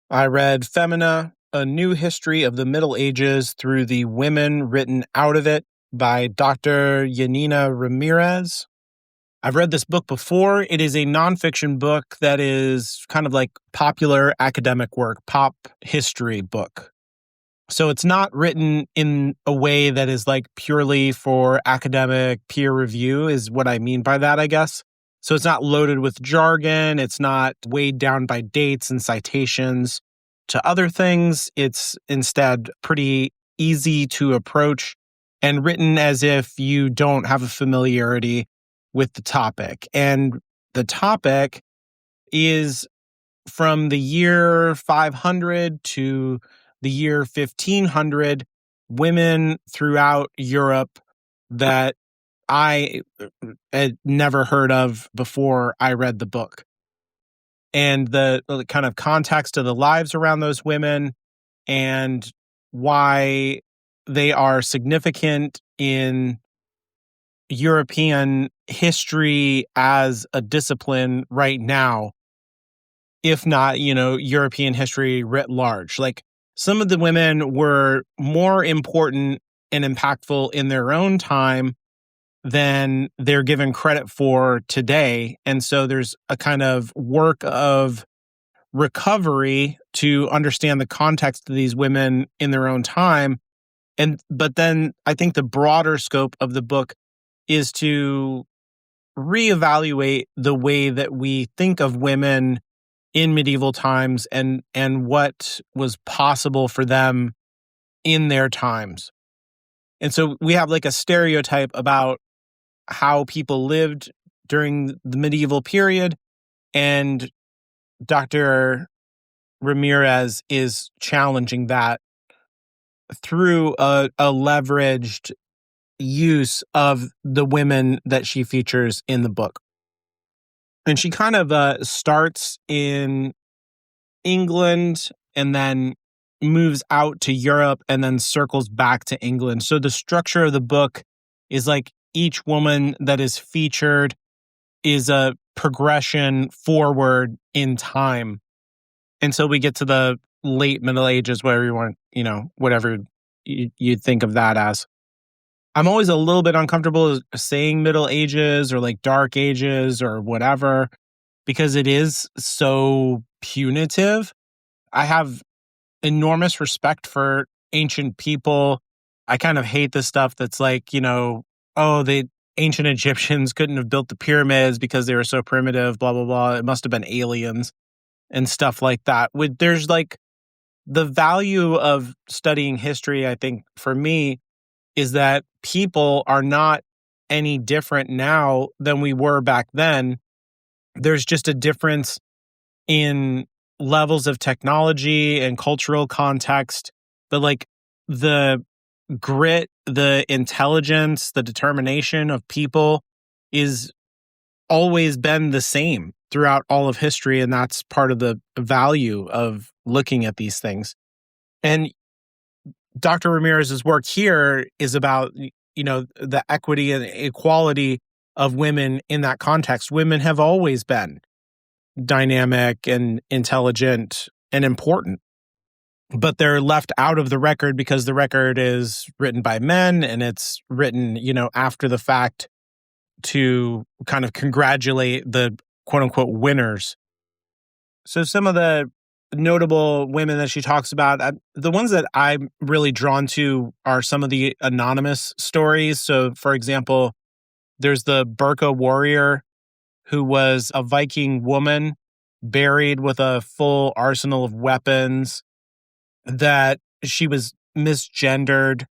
I read Femina, A New History of the Middle Ages Through the Women Written Out of It by Dr. Janina Ramirez. I've read this book before. It is a nonfiction book that is kind of like popular academic work, pop history book. So it's not written in a way that is like purely for academic peer review, is what I mean by that, I guess. So it's not loaded with jargon. It's not weighed down by dates and citations to other things. It's instead pretty easy to approach and written as if you don't have a familiarity with the topic. And the topic is from the year 500 to the year 1500, women throughout Europe that I had never heard of before I read the book. And the kind of context of the lives around those women and why they are significant in European history as a discipline right now, if not, European history writ large. Like, some of the women were more important and impactful in their own time than they're given credit for today. And so there's a kind of work of recovery to understand the context of these women in their own time. But then I think the broader scope of the book is to reevaluate the way that we think of women in medieval times and what was possible for them in their times. And so we have like a stereotype about how people lived during the medieval period, and Dr. Ramirez is challenging that through a leveraged use of the women that she features in the book. And she kind of starts in England and then moves out to Europe and then circles back to England. So the structure of the book is like each woman that is featured is a progression forward in time. And so we get to the late Middle Ages, whatever you want, whatever you think of that as. I'm always a little bit uncomfortable saying Middle Ages or like Dark Ages or whatever, because it is so punitive. I have enormous respect for ancient people. I kind of hate the stuff that's like, the ancient Egyptians couldn't have built the pyramids because they were so primitive, blah, blah, blah. It must have been aliens and stuff like that. There's like the value of studying history, I think, for me, is that people are not any different now than we were back then. There's just a difference in levels of technology and cultural context, but like the grit, the intelligence, the determination of people is always been the same throughout all of history. And that's part of the value of looking at these things. And Dr. Ramirez's work here is about, the equity and equality of women in that context. Women have always been dynamic and intelligent and important, but they're left out of the record because the record is written by men and it's written, after the fact to kind of congratulate the quote unquote winners. So some of the notable women that she talks about, the ones that I'm really drawn to are some of the anonymous stories. So for example, there's the Burka warrior who was a Viking woman buried with a full arsenal of weapons, that she was misgendered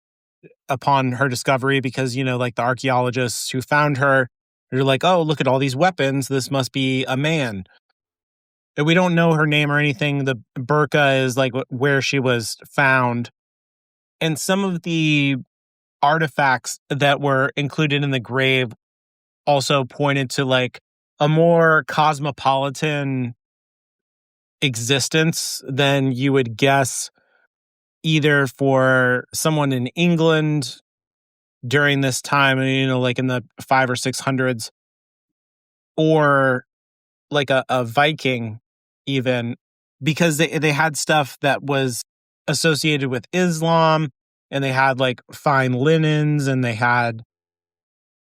upon her discovery because, like the archaeologists who found her, they're like, oh, look at all these weapons. This must be a man. And we don't know her name or anything. The Burka is like where she was found. And some of the artifacts that were included in the grave also pointed to like a more cosmopolitan existence than you would guess, either for someone in England during this time, like in the 500s or 600s, or like a Viking even, because they had stuff that was associated with Islam, and they had like fine linens, and they had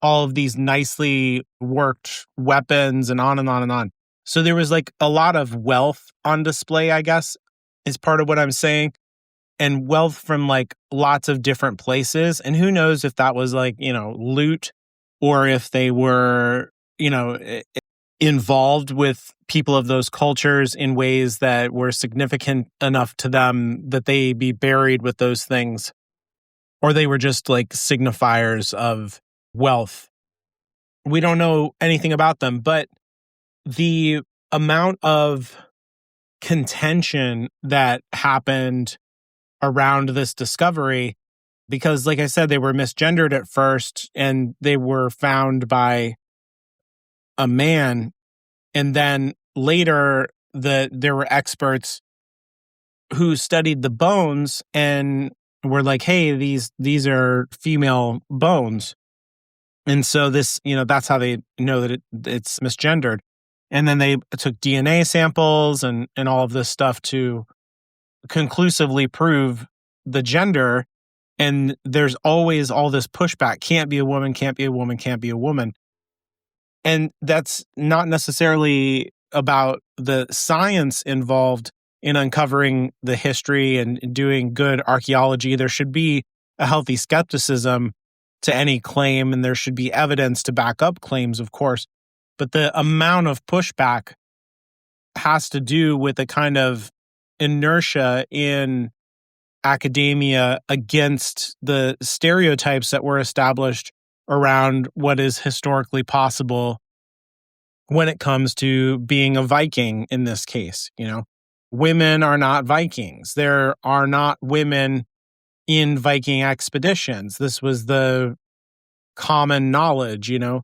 all of these nicely worked weapons, and on and on and on. So there was like a lot of wealth on display, I guess, is part of what I'm saying. And wealth from like lots of different places. And who knows if that was like, loot, or if they were, involved with people of those cultures in ways that were significant enough to them that they be buried with those things, or they were just like signifiers of wealth. We don't know anything about them, but the amount of contention that happened around this discovery, because like I said, they were misgendered at first and they were found by a man. And then later there were experts who studied the bones and were like, hey, these are female bones. And so this, that's how they know that it's misgendered. And then they took DNA samples and all of this stuff to conclusively prove the gender. And there's always all this pushback. Can't be a woman, can't be a woman, can't be a woman. And that's not necessarily about the science involved in uncovering the history and doing good archaeology. There should be a healthy skepticism to any claim, and there should be evidence to back up claims, of course. But the amount of pushback has to do with a kind of inertia in academia against the stereotypes that were established around what is historically possible when it comes to being a Viking in this case. Women are not Vikings. There are not women in Viking expeditions. This was the common knowledge, and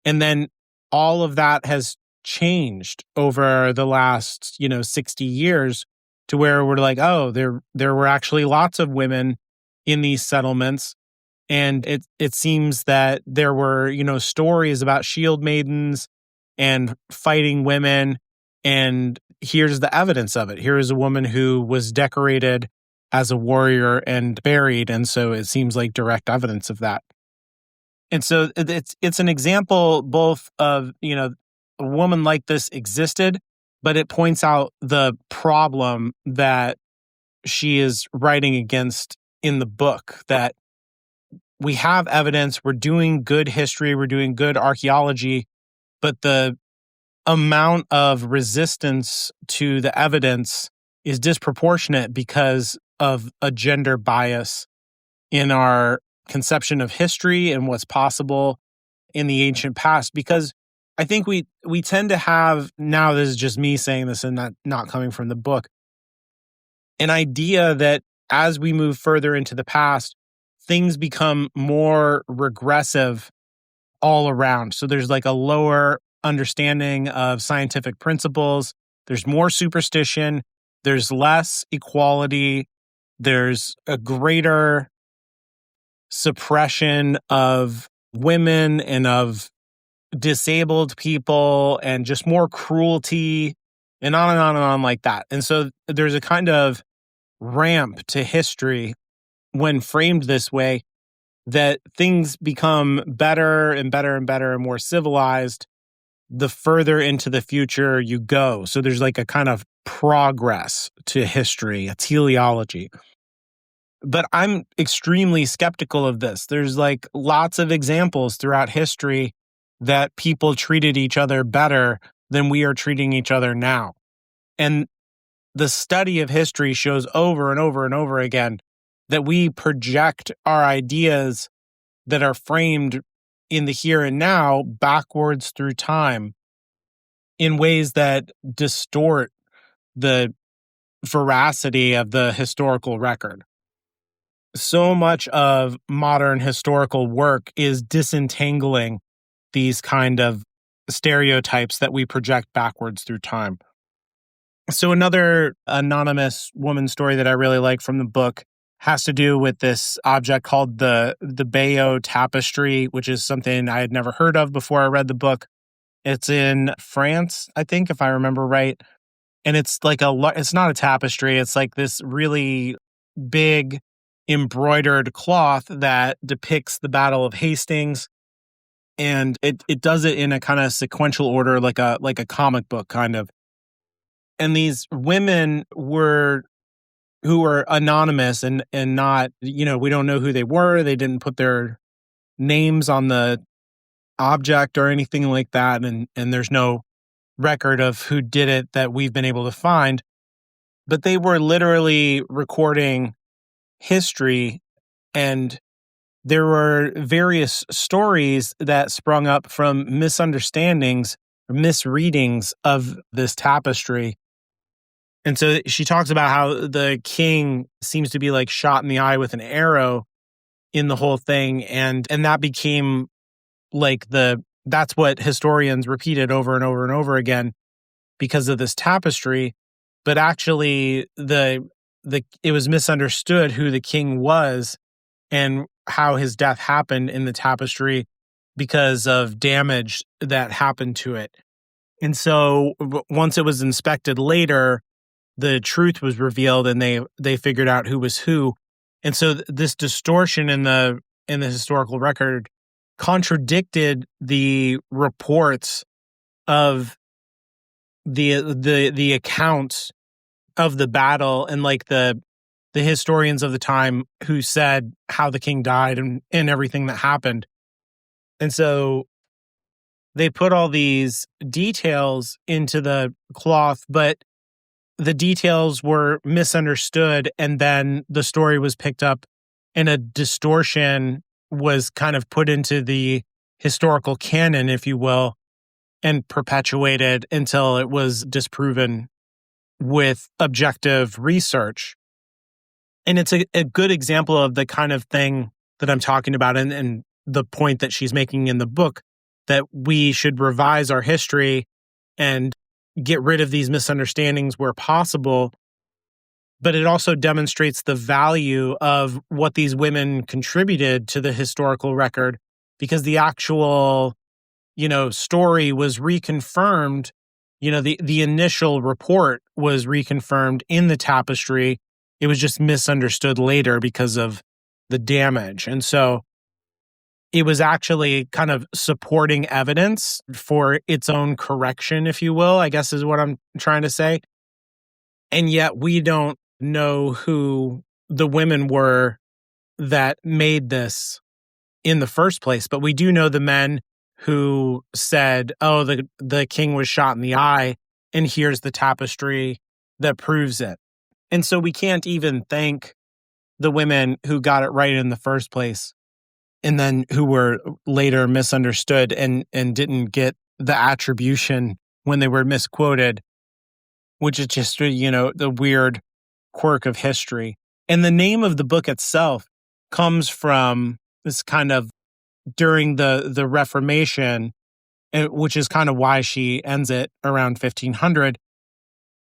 then all of that has changed over the last, 60 years to where we're like, oh, there were actually lots of women in these settlements. And it seems that there were, stories about shield maidens and fighting women. And here's the evidence of it. Here is a woman who was decorated as a warrior and buried. And so it seems like direct evidence of that. And so it's an example both of, a woman like this existed, but it points out the problem that she is writing against in the book, that we have evidence, we're doing good history, we're doing good archaeology, but the amount of resistance to the evidence is disproportionate because of a gender bias in our conception of history and what's possible in the ancient past. Because I think we tend to have, now this is just me saying this and not coming from the book, an idea that as we move further into the past, things become more regressive all around. So there's like a lower understanding of scientific principles. There's more superstition. There's less equality. There's a greater suppression of women and of disabled people, and just more cruelty, and on and on and on like that. And so there's a kind of ramp to history when framed this way, that things become better and better and better and more civilized the further into the future you go. So there's like a kind of progress to history, a teleology. But I'm extremely skeptical of this. There's like lots of examples throughout history that people treated each other better than we are treating each other now. And the study of history shows over and over and over again that we project our ideas that are framed in the here and now backwards through time in ways that distort the veracity of the historical record. So much of modern historical work is disentangling these kind of stereotypes that we project backwards through time. So another anonymous woman story that I really like from the book has to do with this object called the Bayeux tapestry, which is something I had never heard of before I read the book. It's in France, I think, if I remember right. And it's like it's not a tapestry. It's like this really big embroidered cloth that depicts the Battle of Hastings. And it does it in a kind of sequential order, like a comic book kind of. And these women who were anonymous and not, we don't know who they were. They didn't put their names on the object or anything like that. And there's no record of who did it that we've been able to find. But they were literally recording history, and there were various stories that sprung up from misunderstandings, misreadings of this tapestry. And so she talks about how the king seems to be like shot in the eye with an arrow in the whole thing. And that became like that's what historians repeated over and over and over again because of this tapestry. But actually it was misunderstood who the king was and how his death happened in the tapestry because of damage that happened to it. And so once it was inspected later, the truth was revealed and they figured out who was who. And so this distortion in the historical record contradicted the reports of the accounts of the battle and like the historians of the time who said how the king died and everything that happened. And so they put all these details into the cloth, but the details were misunderstood, and then the story was picked up and a distortion was kind of put into the historical canon, if you will, and perpetuated until it was disproven with objective research. And it's a good example of the kind of thing that I'm talking about and the point that she's making in the book, that we should revise our history and get rid of these misunderstandings where possible. But it also demonstrates the value of what these women contributed to the historical record, because the actual, story was reconfirmed. The initial report was reconfirmed in the tapestry. It was just misunderstood later because of the damage. And so it was actually kind of supporting evidence for its own correction, if you will, I guess is what I'm trying to say. And yet we don't know who the women were that made this in the first place. But we do know the men who said, oh, the king was shot in the eye, and here's the tapestry that proves it. And so we can't even thank the women who got it right in the first place, and then who were later misunderstood and didn't get the attribution when they were misquoted, which is just, the weird quirk of history. And the name of the book itself comes from this kind of during the Reformation, which is kind of why she ends it around 1500.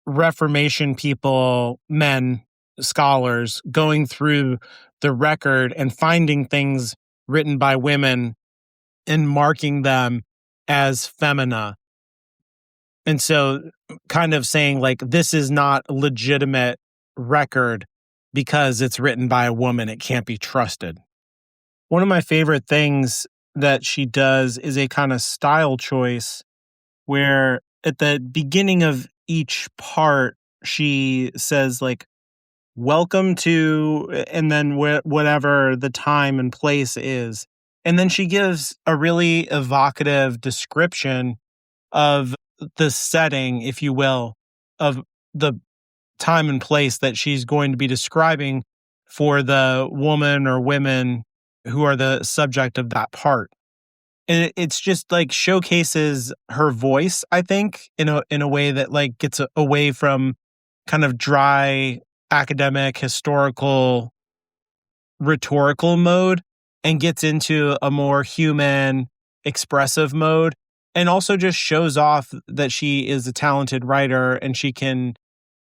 Reformation people, men, scholars, going through the record and finding things written by women and marking them as Femina. And so kind of saying like, this is not a legitimate record because it's written by a woman. It can't be trusted. One of my favorite things that she does is a kind of style choice where at the beginning of each part, she says like, welcome to, and then whatever the time and place is. And then she gives a really evocative description of the setting, if you will, of the time and place that she's going to be describing for the woman or women who are the subject of that part. And it's just like showcases her voice, I think, in a way that like gets away from kind of dry academic, historical, rhetorical mode and gets into a more human, expressive mode, and also just shows off that she is a talented writer and she can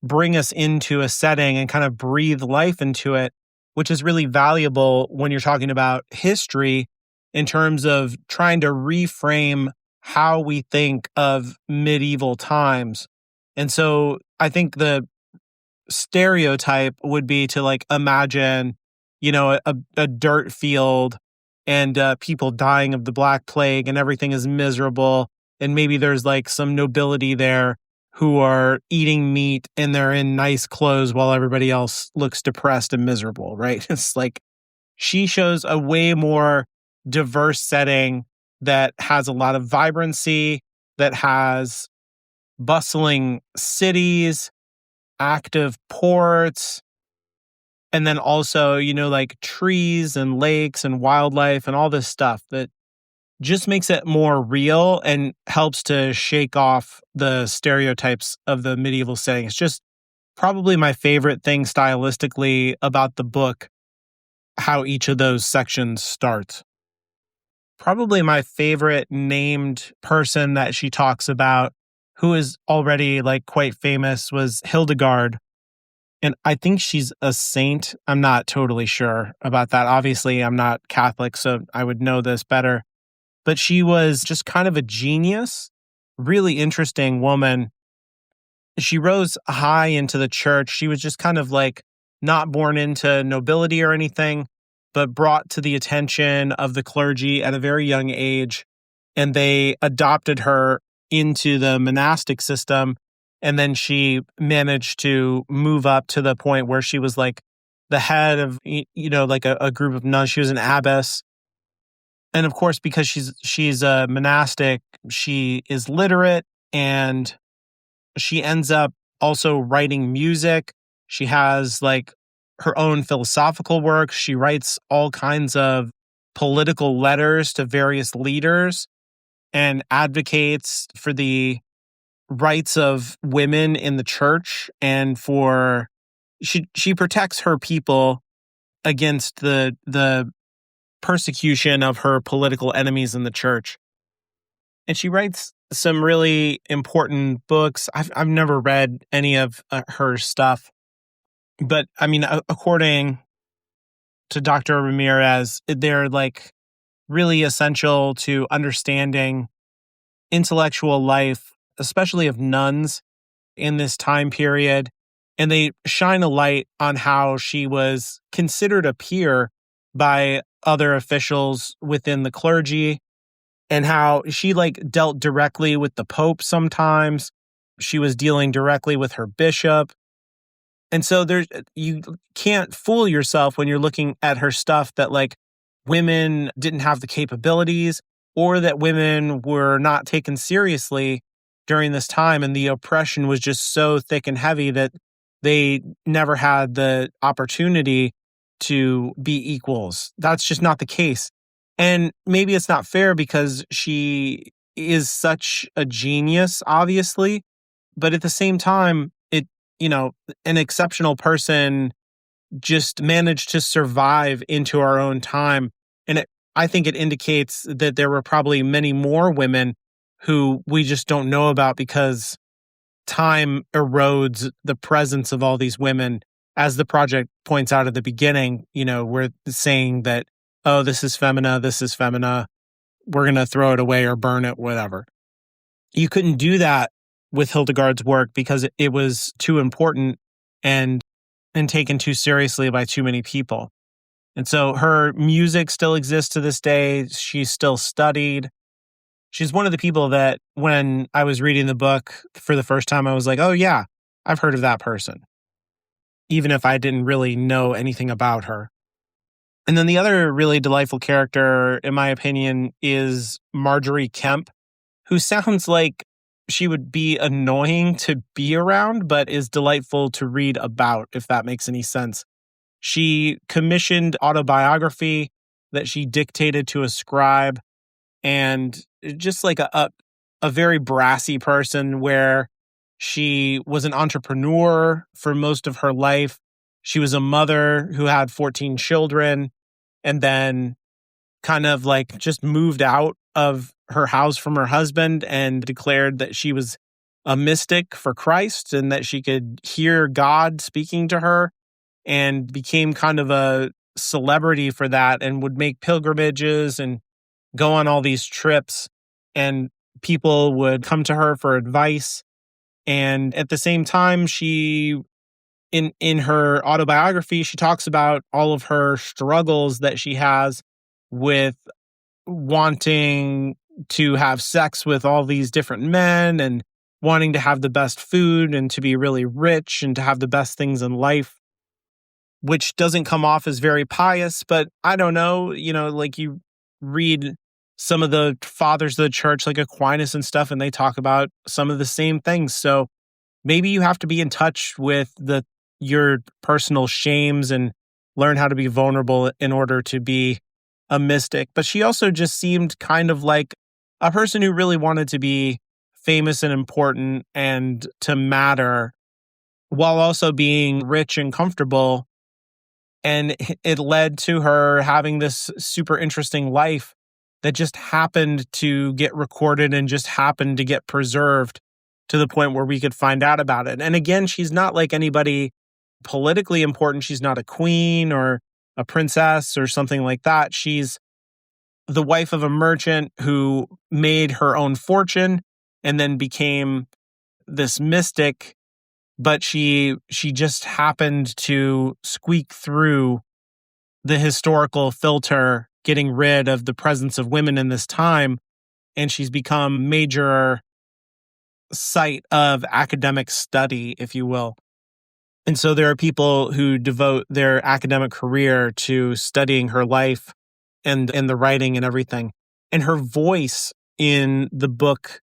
bring us into a setting and kind of breathe life into it, which is really valuable when you're talking about history in terms of trying to reframe how we think of medieval times. And so I think the stereotype would be to like imagine, a dirt field and people dying of the Black Plague and everything is miserable. And maybe there's like some nobility there who are eating meat and they're in nice clothes while everybody else looks depressed and miserable, right? It's like she shows a way more diverse setting that has a lot of vibrancy, that has bustling cities, active ports, and then also, like trees and lakes and wildlife and all this stuff that just makes it more real and helps to shake off the stereotypes of the medieval setting. It's just probably my favorite thing stylistically about the book, how each of those sections starts. Probably my favorite named person that she talks about, who is already like quite famous, was Hildegard. And I think she's a saint. I'm not totally sure about that. Obviously, I'm not Catholic, so I would know this better. But she was just kind of a genius, really interesting woman. She rose high into the church. She was just kind of like not born into nobility or anything, but brought to the attention of the clergy at a very young age. And they adopted her into the monastic system. And then she managed to move up to the point where she was like the head of, like a group of nuns. She was an abbess. And of course, because she's a monastic, she is literate and she ends up also writing music. She has like her own philosophical work. She writes all kinds of political letters to various leaders and advocates for the rights of women in the church and for she protects her people against the persecution of her political enemies in the church. And she writes some really important books. I've never read any of her stuff, but I mean, according to Dr. Ramirez, they're like really essential to understanding intellectual life, especially of nuns in this time period. And they shine a light on how she was considered a peer by other officials within the clergy and how she like dealt directly with the Pope sometimes. She was dealing directly with her bishop. And so you can't fool yourself when you're looking at her stuff that like women didn't have the capabilities or that women were not taken seriously during this time. And the oppression was just so thick and heavy that they never had the opportunity to be equals. That's just not the case. And maybe it's not fair because she is such a genius, obviously. But at the same time, an exceptional person just managed to survive into our own time. And I think it indicates that there were probably many more women who we just don't know about because time erodes the presence of all these women. As the project points out at the beginning, we're saying that, oh, this is Femina, we're going to throw it away or burn it, whatever. You couldn't do that with Hildegard's work because it was too important and taken too seriously by too many people. And so her music still exists to this day. She's still studied. She's one of the people that when I was reading the book for the first time, I was like, oh yeah, I've heard of that person, even if I didn't really know anything about her. And then the other really delightful character, in my opinion, is Marjorie Kemp, who sounds like she would be annoying to be around, but is delightful to read about, if that makes any sense. She commissioned autobiography that she dictated to a scribe, and just like a very brassy person where she was an entrepreneur for most of her life. She was a mother who had 14 children and then kind of like just moved out of her house from her husband and declared that she was a mystic for Christ and that she could hear God speaking to her, and became kind of a celebrity for that and would make pilgrimages and go on all these trips, and people would come to her for advice. And at the same time, she in her autobiography, she talks about all of her struggles that she has with wanting to have sex with all these different men and wanting to have the best food and to be really rich and to have the best things in life, which doesn't come off as very pious. But I don't know, like you read some of the fathers of the church, like Aquinas and stuff, and they talk about some of the same things. So maybe you have to be in touch with your personal shames and learn how to be vulnerable in order to be a mystic. But she also just seemed kind of like a person who really wanted to be famous and important and to matter while also being rich and comfortable. And it led to her having this super interesting life that just happened to get recorded and just happened to get preserved to the point where we could find out about it. And again, she's not like anybody politically important. She's not a queen or a princess or something like that. She's the wife of a merchant who made her own fortune and then became this mystic, but she just happened to squeak through the historical filter, getting rid of the presence of women in this time, and she's become major site of academic study, if you will. And so there are people who devote their academic career to studying her life and the writing and everything. And her voice in the book,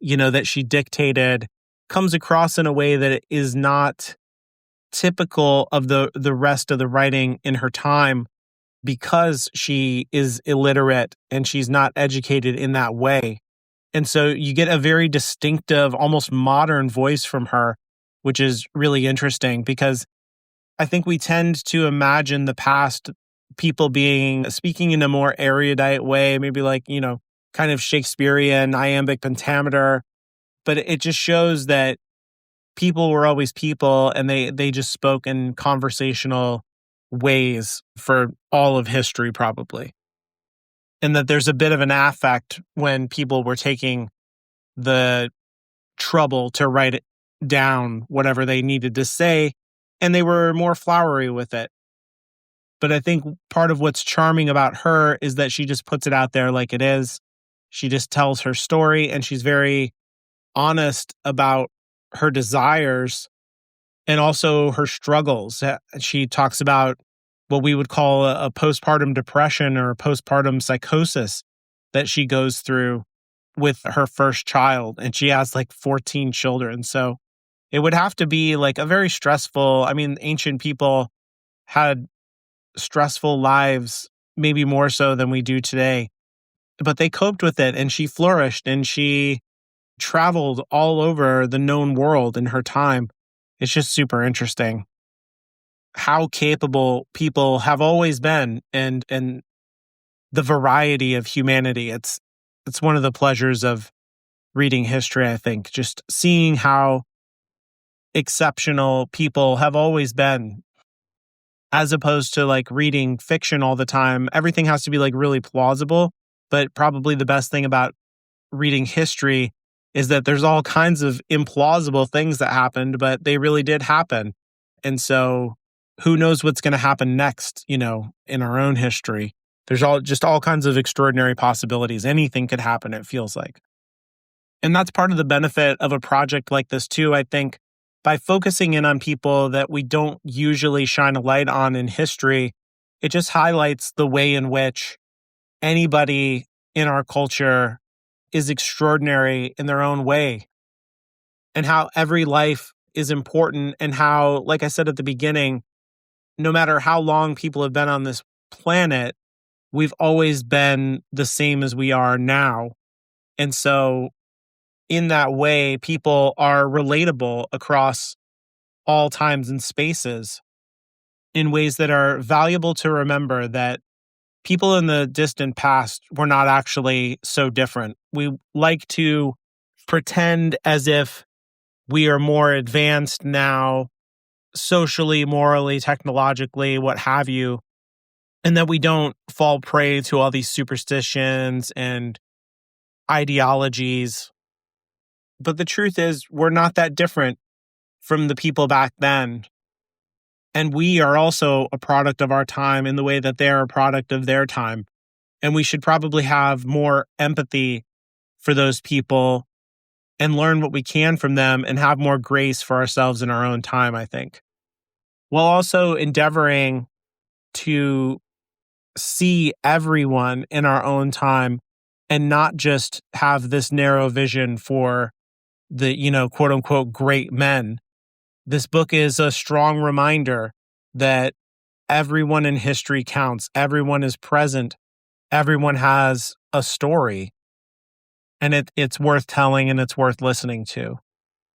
that she dictated comes across in a way that it is not typical of the rest of the writing in her time, because she is illiterate and she's not educated in that way. And so you get a very distinctive, almost modern voice from her, which is really interesting, because I think we tend to imagine the past people speaking in a more erudite way, maybe like, kind of Shakespearean, iambic pentameter. But it just shows that people were always people, and they just spoke in conversational ways for all of history, probably. And that there's a bit of an affect when people were taking the trouble to write it down, whatever they needed to say, and they were more flowery with it. But I think part of what's charming about her is that she just puts it out there like it is. She just tells her story, and she's very honest about her desires and also her struggles. She talks about what we would call a postpartum depression or postpartum psychosis that she goes through with her first child. And she has like 14 children. So it would have to be like a very stressful, ancient people had stressful lives, maybe more so than we do today, but they coped with it, and she flourished, and she traveled all over the known world in her time. It's just super interesting how capable people have always been, and the variety of humanity. It's one of the pleasures of reading history, I think, just seeing how exceptional people have always been, as opposed to like reading fiction all the time. Everything has to be like really plausible, but probably the best thing about reading history is that there's all kinds of implausible things that happened, but they really did happen. And so who knows what's going to happen next, in our own history. There's all kinds of extraordinary possibilities. Anything could happen, it feels like. And that's part of the benefit of a project like this too, I think. By focusing in on people that we don't usually shine a light on in history, it just highlights the way in which anybody in our culture is extraordinary in their own way, and how every life is important, and how, like I said at the beginning, no matter how long people have been on this planet, we've always been the same as we are now. And so in that way, people are relatable across all times and spaces in ways that are valuable to remember, that people in the distant past were not actually so different. We like to pretend as if we are more advanced now, socially, morally, technologically, what have you, and that we don't fall prey to all these superstitions and ideologies But the truth is, we're not that different from the people back then. And we are also a product of our time in the way that they're a product of their time. And we should probably have more empathy for those people and learn what we can from them and have more grace for ourselves in our own time, I think. While also endeavoring to see everyone in our own time and not just have this narrow vision for the, quote unquote, great men. This book is a strong reminder that everyone in history counts. Everyone is present. Everyone has a story. And it's worth telling and it's worth listening to.